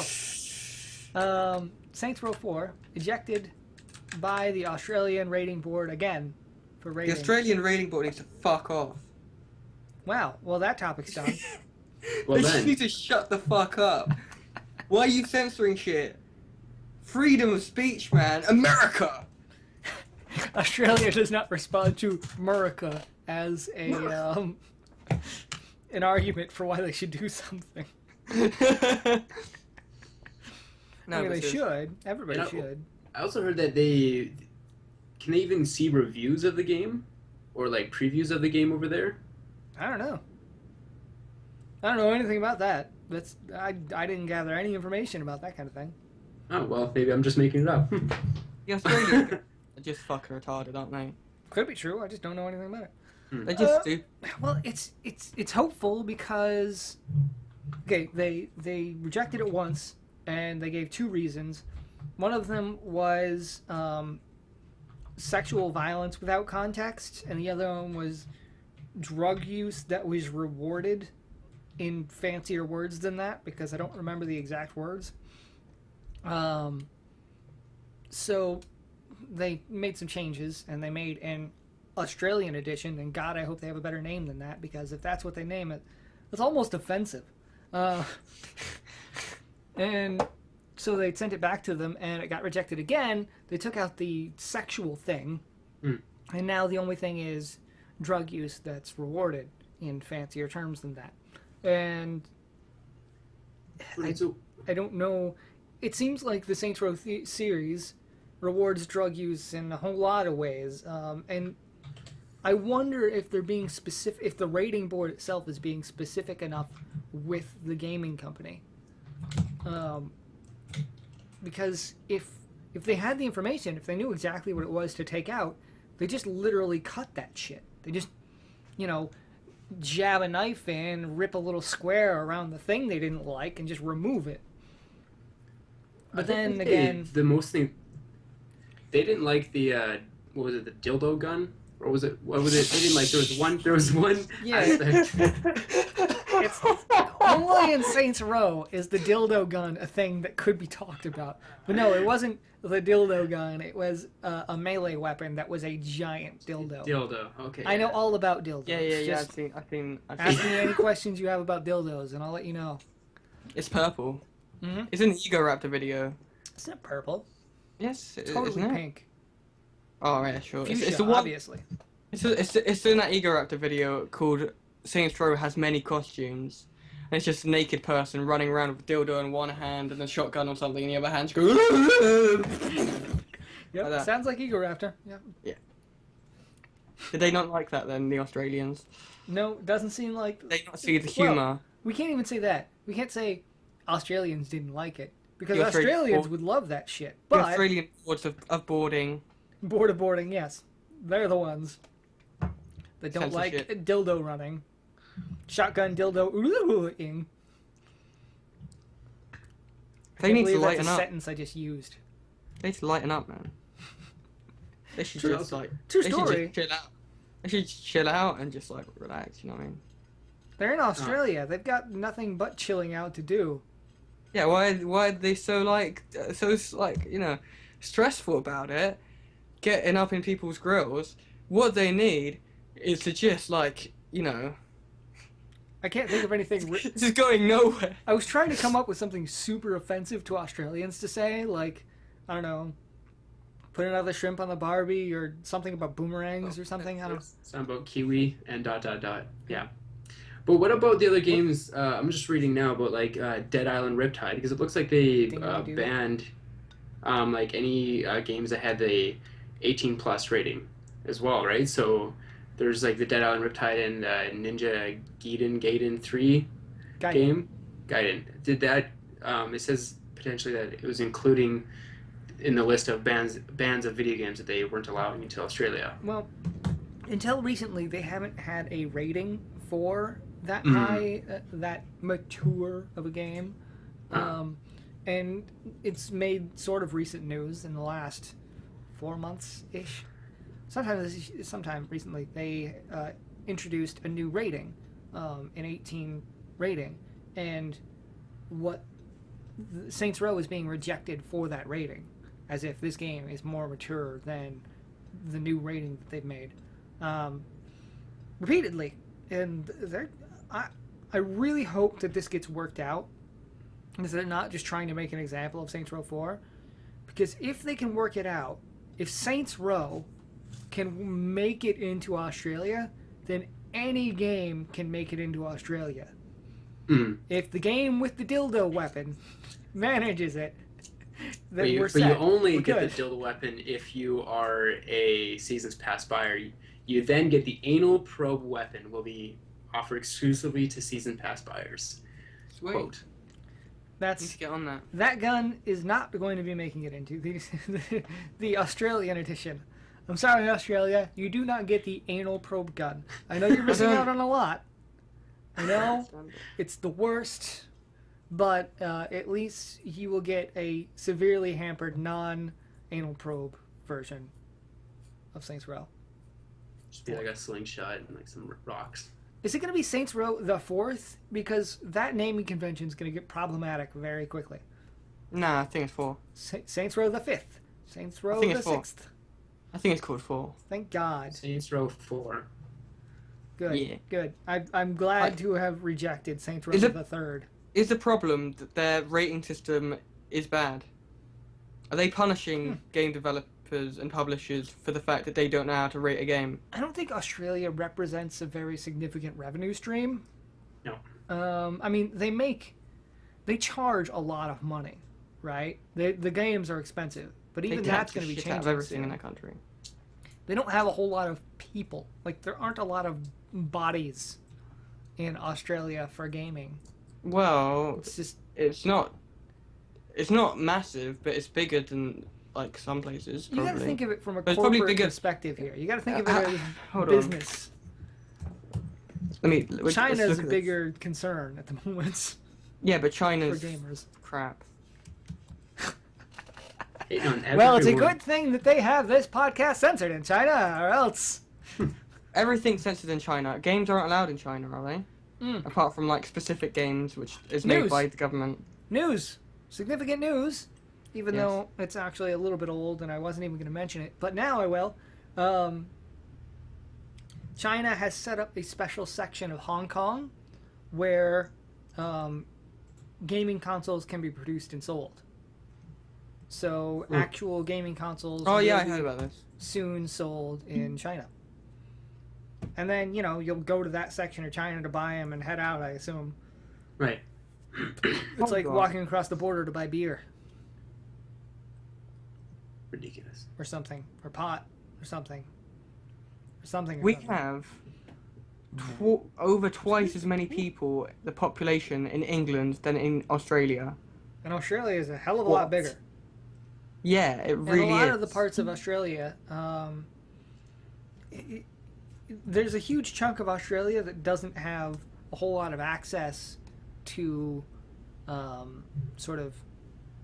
So, Saints Row 4 ejected by the Australian rating board again for The rating. Australian rating board needs to fuck off. Wow, well that topic's done. Well They just then. need to shut the fuck up. Why are you censoring shit? Freedom of speech, man. America! Australia does not respond to America as a an argument for why they should do something. No, I mean, but they seriously. should. Everybody You know- should. I also heard that can they even see reviews of the game, or like previews of the game over there? I don't know. I don't know anything about that. I didn't gather any information about that kind of thing. Oh well, maybe I'm just making it up. The Australians are just fucking retarded, aren't they? Could be true. I just don't know anything about it. They're just stupid. Well, it's hopeful because okay, they rejected it once and they gave two reasons. One of them was sexual violence without context, and the other one was drug use that was rewarded in fancier words than that, because I don't remember the exact words. So they made some changes, and they made an Australian edition, and God, I hope they have a better name than that, because if that's what they name it, it's almost offensive. And so they sent it back to them, and it got rejected again. They took out the sexual thing, and now the only thing is drug use that's rewarded in fancier terms than that. And Right, so I don't know. It seems like the Saints Row series rewards drug use in a whole lot of ways, and I wonder if they're being specific. If the rating board itself is being specific enough with the gaming company, because if they had the information, if they knew exactly what it was to take out, they just literally cut that shit. They just, jab a knife in, rip a little square around the thing they didn't like, and just remove it. But then again, the most thing they didn't like the what was it, the dildo gun, or was it what was it? They didn't like. There was one. Yeah. aspect. it's only in Saints Row is the dildo gun a thing that could be talked about. But no, it wasn't the dildo gun. It was a melee weapon that was a giant dildo. Dildo. Okay. I know all about dildos. Yeah. Just I've seen. ask me any questions you have about dildos, and I'll let you know. It's purple. Mm-hmm. It's in the Ego Raptor video. It's not purple. Yes, Totally isn't it? pink. Oh yeah, sure. Fuchsia, It's the one. obviously. It's in that Ego Raptor video called Saints Row Has Many Costumes. And it's just a naked person running around with a dildo in one hand and a shotgun or something in the other hand. Just go. Yep, Like that. sounds like Ego Raptor. Yeah. Did they not like that then, the Australians? No, it doesn't seem like. Did they not see the humour? We can't even say that. We can't say Australians didn't like it, because The Australian Australians board- would love that shit. The But Australian boards of boarding. board of boarding, yes, they're the ones that don't like Censorship. dildo running, shotgun dildo ing. They need to That's lighten a up. sentence I just used. They need to lighten up, man. They should True. just like. True they should story. just chill out. They should chill out and just like relax. You know what I mean? They're in Australia. They've got nothing but chilling out to do. Yeah. Why are they so stressful about it? Getting up in people's grills. What they need is to just I can't think of anything. just going nowhere. I was trying to come up with something super offensive to Australians to say, like, I don't know, put another shrimp on the Barbie, or something about boomerangs or something. I don't know. Something about kiwi and ... Yeah. But what about the other games? I'm just reading now about like Dead Island Riptide, because it looks like they Dingy-doo. banned like any games that had the 18 plus rating as well, right? So there's like the Dead Island Riptide and Ninja Gaiden 3 game. Gaiden. Did that? It says potentially that it was including in the list of bans of video games that they weren't allowing into Australia. Well, until recently, they haven't had a rating for that high, that mature of a game. And it's made sort of recent news in the last 4 months-ish. Sometime recently, they introduced a new rating, an 18 rating. And what Saints Row is being rejected for that rating, as if this game is more mature than the new rating that they've made, repeatedly. And I really hope that this gets worked out, and that they're not just trying to make an example of Saints Row 4, because if they can work it out, if Saints Row can make it into Australia, then any game can make it into Australia. If the game with the dildo weapon manages it, then we're set. But you only We're get good. the dildo weapon if you are a Seasons Pass buyer. You then get the anal probe weapon will be offered exclusively to Season Pass buyers. Sweet. Quote. Need That's to get on that. that gun is not going to be making it into the Australian edition. I'm sorry, Australia, you do not get the anal probe gun. I know you're missing out on a lot. I know it's the worst, but at least you will get a severely hampered non-anal probe version of Saints Row. Just be like a slingshot and like some rocks. Is it going to be Saints Row the 4th? Because that naming convention is going to get problematic very quickly. Nah, I think it's 4. Saints Row the 5th. Saints Row think the it's 4. 6th. I think it's called 4. Thank God. Saints Row 4. Good. Yeah. Good. I'm glad to have rejected Saints Row Is it- the 3rd. Is the problem that their rating system is bad? Are they punishing game developers and publishers for the fact that they don't know how to rate a game? I don't think Australia represents a very significant revenue stream. No. I mean, they charge a lot of money, right? The games are expensive, but even They that's tax going to the be shit out changing of everything soon. in that country. They don't have a whole lot of people. Like, there aren't a lot of bodies in Australia for gaming. Well, It's just it's not massive, but it's bigger than like some places. you got to Probably. think of it from a But it's probably corporate bigger- perspective here. You got to think of it as Hold on. business. let's China's look a at this. bigger concern at the moment Yeah, but for China's gamers. crap. Hating on Well, it's a everyone. good thing that they have this podcast censored in China, or else. Everything's censored in China. Games aren't allowed in China, are they? Apart from like specific games, which is made News. by the government. News. Significant news. Even Yes. though it's actually a little bit old and I wasn't even going to mention it. But now I will. China has set up a special section of Hong Kong where gaming consoles can be produced and sold. So actual gaming consoles Oh yeah, I will heard be about this. soon sold in China. And then, you'll go to that section of China to buy them and head out, I assume. Right. It's Oh, like God. walking across the border to buy beer Ridiculous. or something, or pot or something. Or something. Or We something. have over twice as many people, the population in England than in Australia. And Australia is a hell of a lot What? bigger. Yeah, it And really a lot is. of the parts of Australia, there's a huge chunk of Australia that doesn't have a whole lot of access to sort of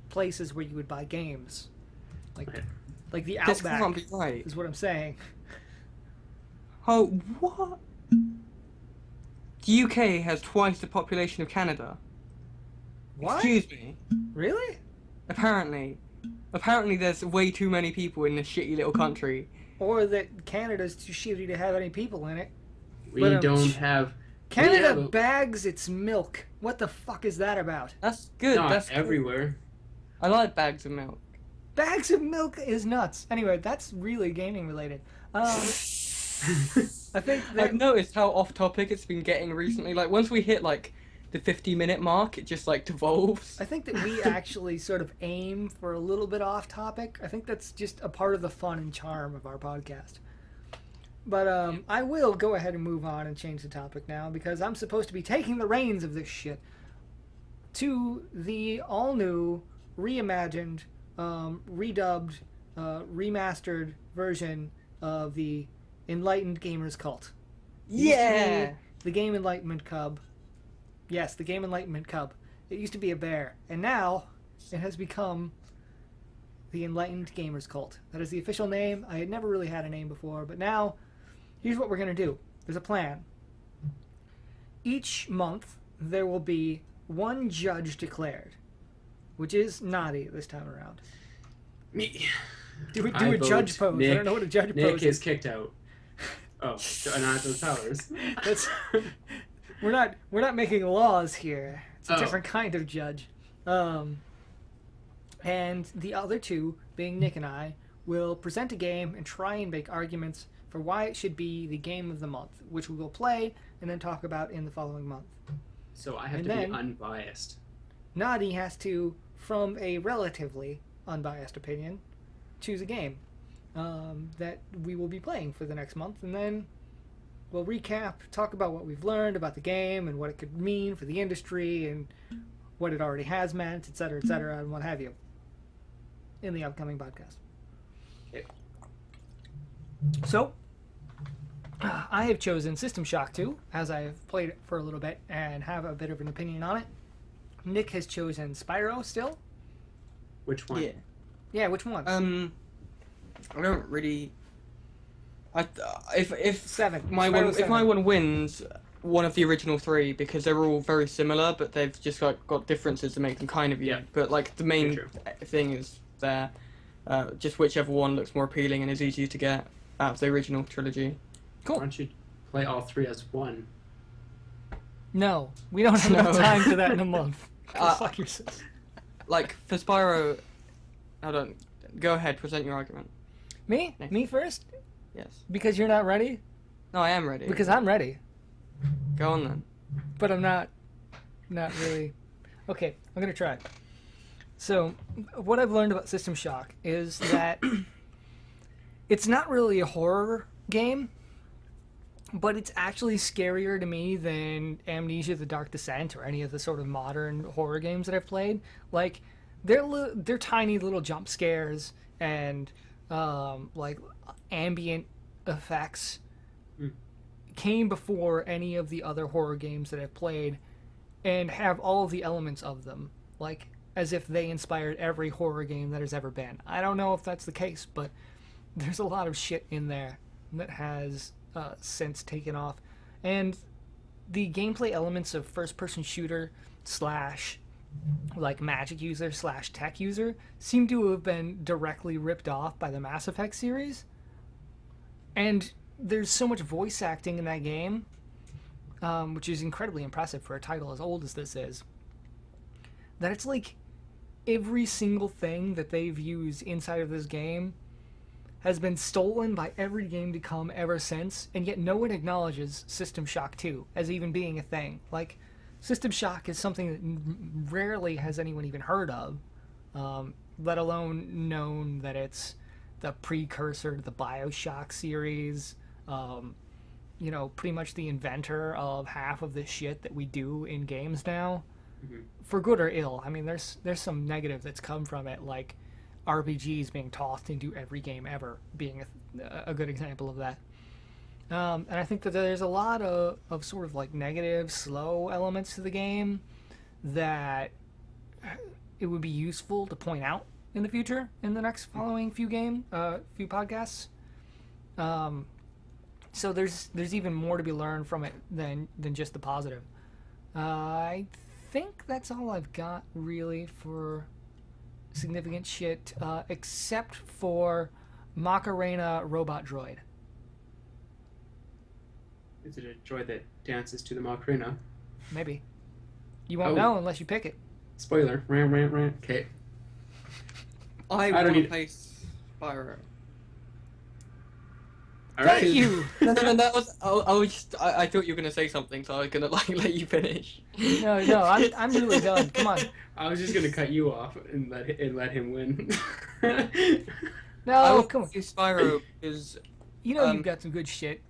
places where you would buy games. Okay. Like the This outback can't be right. is what I'm saying. Oh, what? The UK has twice the population of Canada. What? Excuse me. Really? Apparently there's way too many people in this shitty little country. Or that Canada's too shitty to have any people in it. We But, don't have. Canada but bags its milk. What the fuck is that about? That's good. not That's good. everywhere. I like bags of milk. Bags of milk is nuts. Anyway, that's really gaming related. I think that I've noticed how off topic it's been getting recently. Like once we hit like the 50-minute mark, it just like devolves. I think that we actually sort of aim for a little bit off topic. I think that's just a part of the fun and charm of our podcast. But I will go ahead and move on and change the topic now because I'm supposed to be taking the reins of this shit to the all new, reimagined, redubbed, remastered version of the Enlightened Gamers Cult. It used to be Yeah. the Game Enlightenment Cub. Yes, the Game Enlightenment Cub. It used to be a bear, and now it has become the Enlightened Gamers Cult. That is the official name. I had never really had a name before, but now, here's what we're going to do. There's a plan. Each month, there will be one judge declared. which is naughty this time around. Me. Do I a judge vote pose. I don't know what a judge Nick pose is kicked out. Oh, not those powers. That's we're not making laws here. It's a Oh. different kind of judge. And the other two, being Nick and I, will present a game and try and make arguments for why it should be the game of the month, which we will play and then talk about in the following month. So I have And to then- be unbiased. Nadi has to, from a relatively unbiased opinion, choose a game that we will be playing for the next month, and then we'll recap, talk about what we've learned about the game and what it could mean for the industry and what it already has meant, etc., and what have you, in the upcoming podcast. Okay. So, I have chosen System Shock 2, as I've played it for a little bit and have a bit of an opinion on it. Nick has chosen Spyro still. Which one? Yeah. Yeah, which one? I don't really. If 7. my Spyro one if 7. my one wins, one of the original 3, because they're all very similar, but they've just got differences to make them kind of unique. Yeah. But like the main Very true. thing is there. Just whichever one looks more appealing and is easier to get out of the original trilogy. Why don't you play all 3 as one? No, we don't have enough No. time for that in a month. Go Uh, fuck yourself. Like for Spyro, I don't. Go ahead, present your argument. Me? Nick. Me first? Yes. Because you're not ready? No, I am ready. Because I'm ready, Go on then. but I'm not really. Okay, I'm gonna try. So, what I've learned about System Shock is that it's not really a horror game, but it's actually scarier to me than Amnesia: The Dark Descent or any of the sort of modern horror games that I've played. Like, they're tiny little jump scares and like ambient effects came before any of the other horror games that I've played and have all of the elements of them, like as if they inspired every horror game that has ever been. I don't know if that's the case, but there's a lot of shit in there that has since taken off. And the gameplay elements of first-person shooter slash like magic user slash tech user seem to have been directly ripped off by the Mass Effect series. And there's so much voice acting in that game, which is incredibly impressive for a title as old as this is, that it's like every single thing that they've used inside of this game has been stolen by every game to come ever since, and yet no one acknowledges System Shock 2 as even being a thing. Like, System Shock is something that rarely has anyone even heard of, let alone known that it's the precursor to the BioShock series, you know, pretty much the inventor of half of the shit that we do in games now, for good or ill. I mean, there's some negative that's come from it, like RPGs being tossed into every game ever being a good example of that. And I think that there's a lot of sort of like negative, slow elements to the game that it would be useful to point out in the future, in the next following few podcasts. So there's even more to be learned from it than just the positive. I think that's all I've got really for significant shit, except for Macarena Robot Droid. Is it a droid that dances to the Macarena? Maybe. You won't Oh. know unless you pick it. Spoiler. Rant. Okay. I don't want to need- play Spyro. All Thank right. you! No, that was. I thought you were gonna say something, so I was gonna like let you finish. No, I'm really done. Come on. I was just gonna cut you off and let him win. I No, will come on. play Spyro because You know um, you've got some good shit.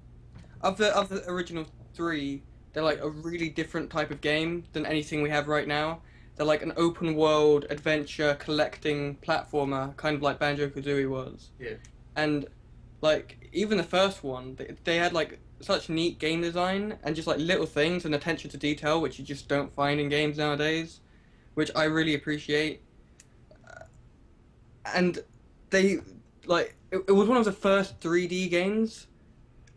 of the original 3, they're like a really different type of game than anything we have right now. They're like an open world adventure collecting platformer, kind of like Banjo-Kazooie was. Yeah. And like even the first one, they had like such neat game design and just like little things and attention to detail which you just don't find in games nowadays, which I really appreciate. And they like it was one of the first 3D games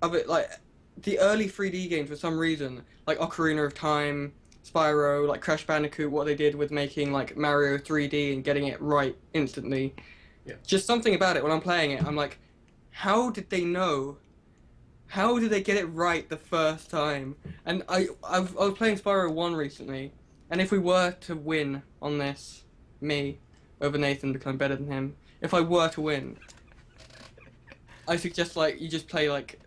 of it. Like the early 3D games, for some reason, like Ocarina of Time, Spyro, like Crash Bandicoot, what they did with making like Mario 3D and getting it right instantly. Yeah. Just something about it when I'm playing it, I'm like, how did they know? How did they get it right the first time? And I was playing Spyro 1 recently, and if we were to win on this, me over Nathan because I'm better than him, if I were to win, I suggest like you just play like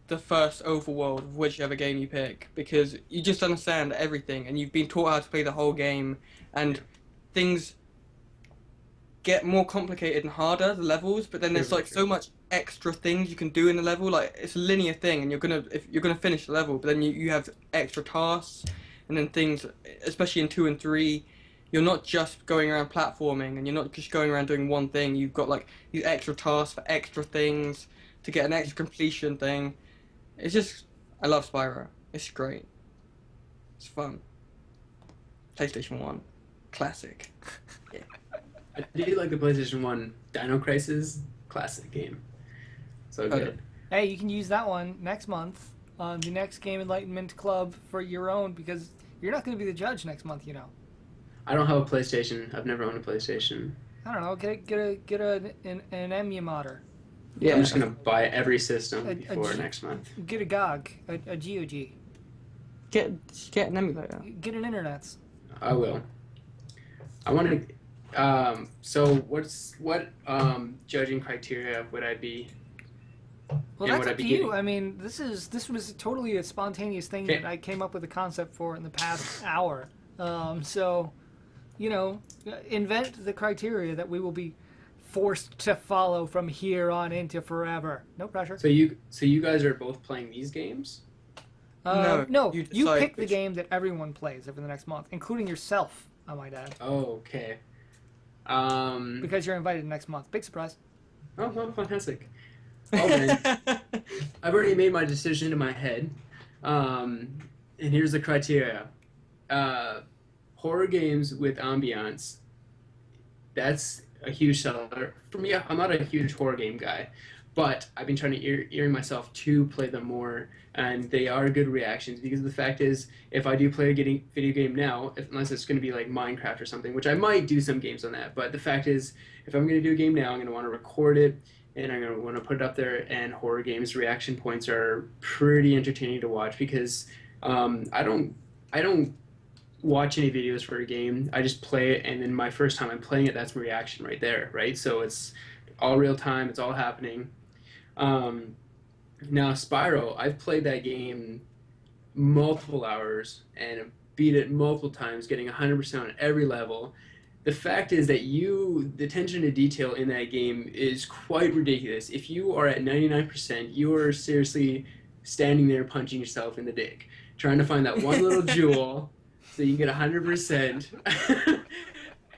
the first overworld of whichever game you pick, because you just understand everything and you've been taught how to play the whole game, and things get more complicated and harder, the levels, but then there's like so much extra things you can do in the level. Like it's a linear thing, and if you're gonna finish the level, but then you have extra tasks, and then things, especially in 2 and 3, you're not just going around platforming, and you're not just going around doing one thing. You've got like these extra tasks for extra things to get an extra completion thing. It's just, I love Spyro. It's great. It's fun. PlayStation 1. Classic. Yeah. I do like the PlayStation 1 Dino Crisis classic game. So good. Hey, you can use that one next month on the next Game Enlightenment Club for your own, because you're not going to be the judge next month, you know. I don't have a PlayStation. I've never owned a PlayStation. I don't know. Get an emulator. Yeah. I'm just gonna buy every system A before G- next month. Get a GOG, a GOG. Get an emulator. Get an internets. I will. I want to. So what judging criteria would I be? Well, And that's would I up be to you. getting- I mean, this was totally a spontaneous thing Okay. that I came up with a concept for in the past hour. So, you know, invent the criteria that we will be forced to follow from here on into forever. No pressure. So you guys are both playing these games? No, you you decide pick the which- game that everyone plays over the next month, including yourself, I might add, Oh, okay. because you're invited next month. Big surprise. Oh, well, fantastic. Oh, man. I've already made my decision in my head. And here's the criteria. Horror games with ambiance. That's a huge seller. For me, I'm not a huge horror game guy, but I've been trying to ear myself to play them more, and they are good reactions, because the fact is, if I do play a video game now, unless it's going to be like Minecraft or something, which I might do some games on that, but the fact is, if I'm going to do a game now, I'm going to want to record it, and I'm going to want to put it up there, and horror games reaction points are pretty entertaining to watch, because I don't watch any videos for a game. I just play it, and then my first time I'm playing it, that's my reaction right there, right? So it's all real time, it's all happening. Now Spyro, I've played that game multiple hours and beat it multiple times, getting 100% on every level. The fact is that the attention to detail in that game is quite ridiculous. If you are at 99%, you are seriously standing there punching yourself in the dick, trying to find that one little jewel so you can get 100%.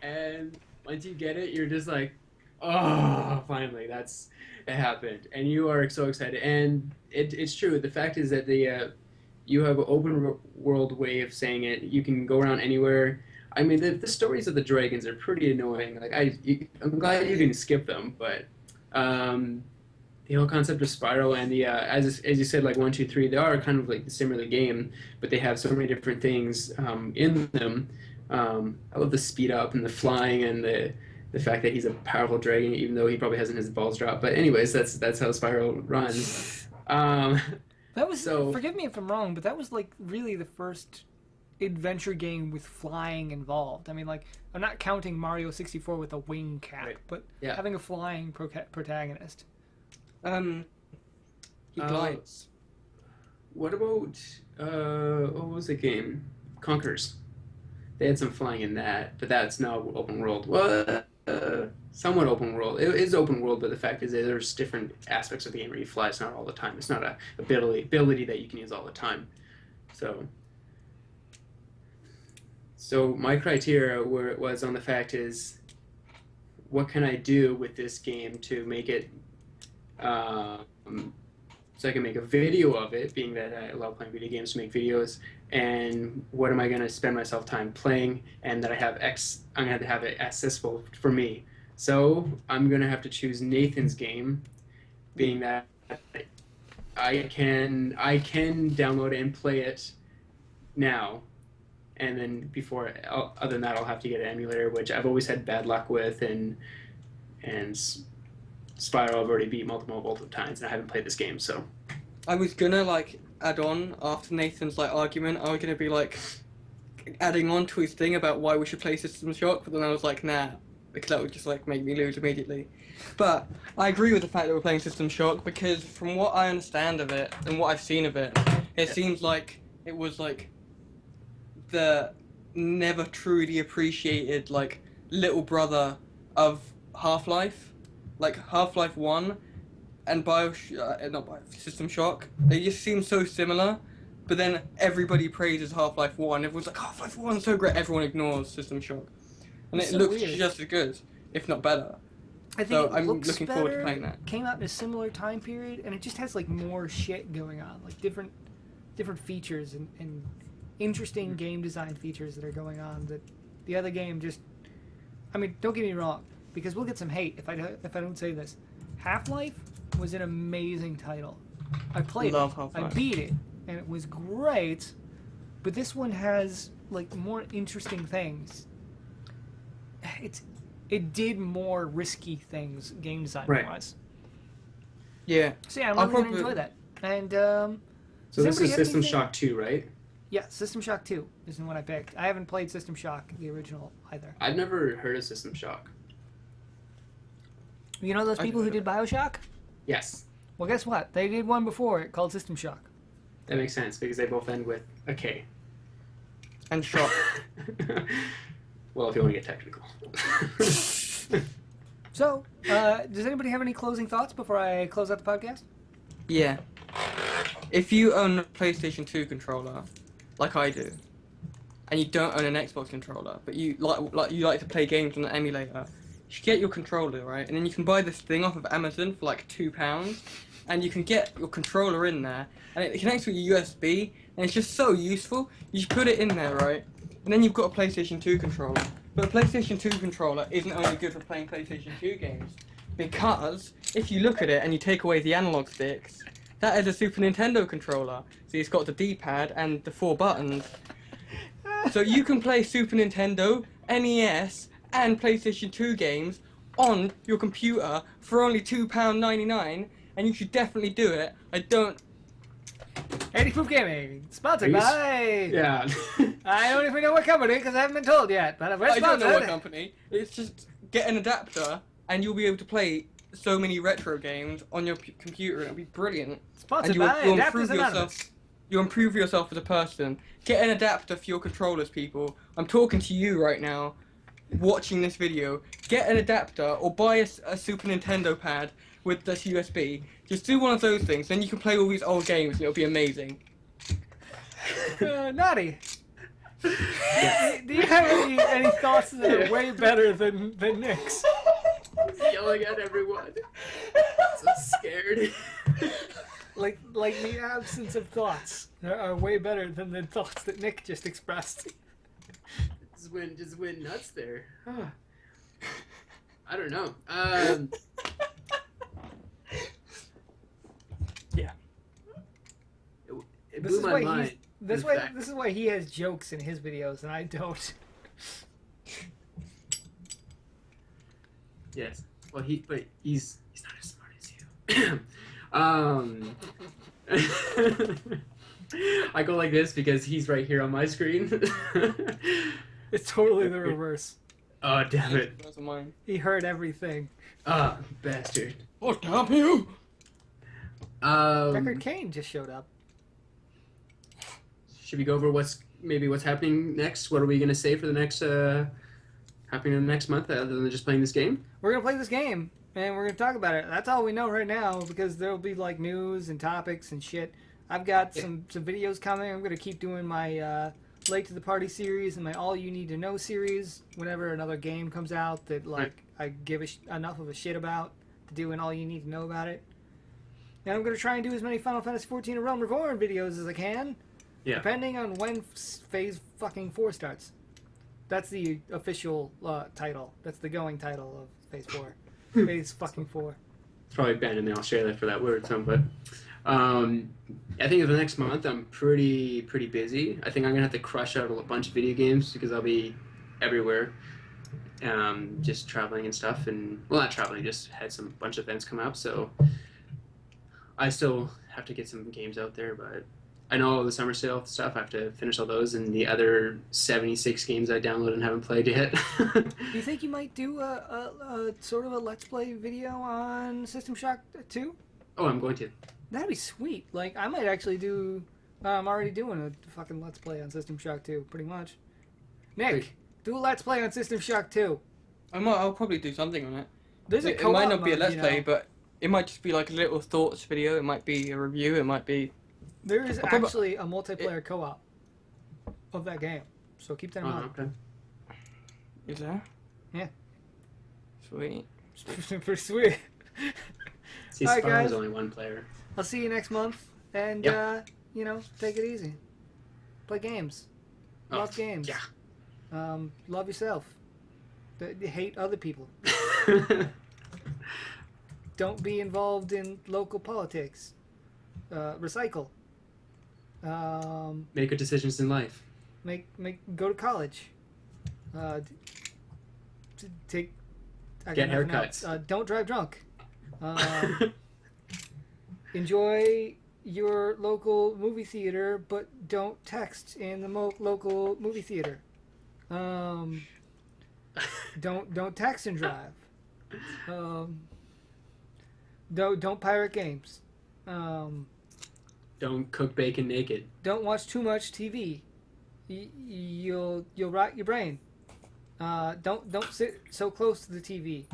And once you get it, you're just like, oh, finally, it happened. And you are so excited. And it's true. The fact is that you have an open world way of saying it. You can go around anywhere. I mean, the stories of the dragons are pretty annoying. Like I'm glad you can skip them, but the whole concept of Spyro and the as you said, like 1, 2, 3, they are kind of like the similar game, but they have so many different things in them. I love the speed up and the flying and the fact that he's a powerful dragon, even though he probably hasn't his balls dropped. But anyways, that's how Spyro runs. That was, So- forgive me if I'm wrong, but that was like really the first adventure game with flying involved. I mean, like, I'm not counting Mario 64 with a wing cap, Right. but Yeah. having a flying protagonist. He glides. What about what was the game? Conkers. They had some flying in that, but that's not open world. Well, somewhat open world. It is open world, but the fact is that there's different aspects of the game where you fly. It's not all the time. It's not a ability that you can use all the time. So my criteria was on the fact is, what can I do with this game to make it, so I can make a video of it, being that I love playing video games, to make videos, and what am I going to spend myself time playing, and that I'm going to have it accessible for me. So I'm going to have to choose Nathan's game, being that I can download it and play it now, and then other than that, I'll have to get an emulator, which I've always had bad luck with, and Spiral I've already beat multiple times, and I haven't played this game, so. I was gonna like add on after Nathan's like argument. I was gonna be like adding on to his thing about why we should play System Shock, but then I was like, nah, because that would just like make me lose immediately. But I agree with the fact that we're playing System Shock because from what I understand of it and what I've seen of it, it seems like it was like the never truly appreciated like little brother of Half-Life, like Half-Life 1 and System Shock. They just seem so similar, but then everybody praises Half-Life 1. Everyone's like, Half-Life 1 is so great. Everyone ignores System Shock. And It's it so looks weird. just as good, if not better. I think So it I'm looks looking better, forward to playing that. Came out in a similar time period, and it just has like more shit going on, like different features and interesting game design features that are going on that the other game just. I mean, don't get me wrong, because we'll get some hate if I don't say this. Half-Life was an amazing title. I played Love it. Half-Life. I beat it, and it was great. But this one has like more interesting things. It did more risky things game design wise. Yeah. So yeah, I'm I'll really gonna probably- enjoy that. And So this anybody is have System anything- Shock 2, right? Yeah, System Shock 2 isn't what I picked. I haven't played System Shock, the original, either. I've never heard of System Shock. You know those I people who did. did Bioshock? Yes, Well, guess what? They did one before it called System Shock. that makes sense because they both end with a K. And Shock. Well, if you want to get technical. So, does anybody have any closing thoughts before I close out the podcast? Yeah. If you own a PlayStation 2 controller, like I do, and you don't own an Xbox controller, but you like to play games on an emulator, you should get your controller, right? And then you can buy this thing off of Amazon for like £2, and you can get your controller in there, and it connects with your USB, and it's just so useful. You just put it in there, right? And then you've got a PlayStation 2 controller. But a PlayStation 2 controller isn't only good for playing PlayStation 2 games, because if you look at it and you take away the analog sticks, that is a Super Nintendo controller. So it's got the D-pad and the 4 buttons. So you can play Super Nintendo, NES, and PlayStation 2 games on your computer for only £2.99, and you should definitely do it. I don't... Andy Proof Gaming, sponsored Are you by... Yeah. I don't even know what company, because I haven't been told yet, but we're I don't know what sponsored. company. It's just get an adapter, and you'll be able to play so many retro games on your computer, and it'll be brilliant. Sponsored And by you'll Adapters improve Anonymous. yourself. You'll improve yourself as a person. Get an adapter for your controllers, people. I'm talking to you right now, watching this video. Get an adapter or buy a Super Nintendo pad with this USB. Just do one of those things, then you can play all these old games, and it'll be amazing. Naughty. Do you have any thoughts that are way better than Nick's? Yelling at everyone. So scared. Like the absence of thoughts are way better than the thoughts that Nick just expressed. Just went nuts there. I don't know. Yeah. It This blew is my why mind. This in way, fact. this is why he has jokes in his videos and I don't. Yes. Well, he's not as smart as you. I go like this because he's right here on my screen. It's totally the reverse. Oh, damn it. That's mine. He heard everything. Ah, bastard. Oh, damn you! Record Kane just showed up. Should we go over what's happening next? What are we gonna say for the next happening in the next month other than just playing this game? We're gonna play this game and we're gonna talk about it. That's all we know right now because there'll be like news and topics and shit. I've got some videos coming. I'm gonna keep doing my late to the party series and my all you need to know series whenever another game comes out that like I give enough of a shit about to do an all you need to know about it. And I'm gonna try and do as many Final Fantasy XIV and Realm Reborn videos as I can. Yeah. Depending on when Phase fucking 4 starts. That's the official title. That's the going title of Phase 4. Phase fucking 4. It's probably banned in Australia for that word, but I think in the next month I'm pretty busy. I think I'm gonna have to crush out a bunch of video games because I'll be everywhere, just traveling and stuff. And well, not traveling, just had some bunch of events come up. So I still have to get some games out there, but I know all the summer sale stuff. I have to finish all those and the other 76 games I downloaded and haven't played yet. Do you think you might do a sort of a Let's Play video on System Shock 2? Oh, I'm going to. That'd be sweet. Like, I might actually do... I'm already doing a fucking Let's Play on System Shock 2, pretty much. Nick, Wait. do a Let's Play on System Shock 2. I'll probably do something on it. There's a It co-op might not be a mode, Let's you Play, know. but it might just be like a little thoughts video. It might be a review. It might be... There is I'll probably- actually a multiplayer co-op of that game, so keep that in mind. Okay. Is there? Yeah. Sweet. Pretty sweet. See, All right, Spyro was guys. only one player. I'll see you next month, and Yep. you know, take it easy. Play games. Love Oh, games. yeah. Love yourself. Hate other people. Don't be involved in local politics. Recycle. Make good decisions in life. Go to college. Take. I got Get nothing haircuts. else. Don't drive drunk. Enjoy your local movie theater, but don't text in the local movie theater. Don't text and drive. Don't pirate games. Don't cook bacon naked. Don't watch too much TV. You'll rot your brain. Don't sit so close to the TV.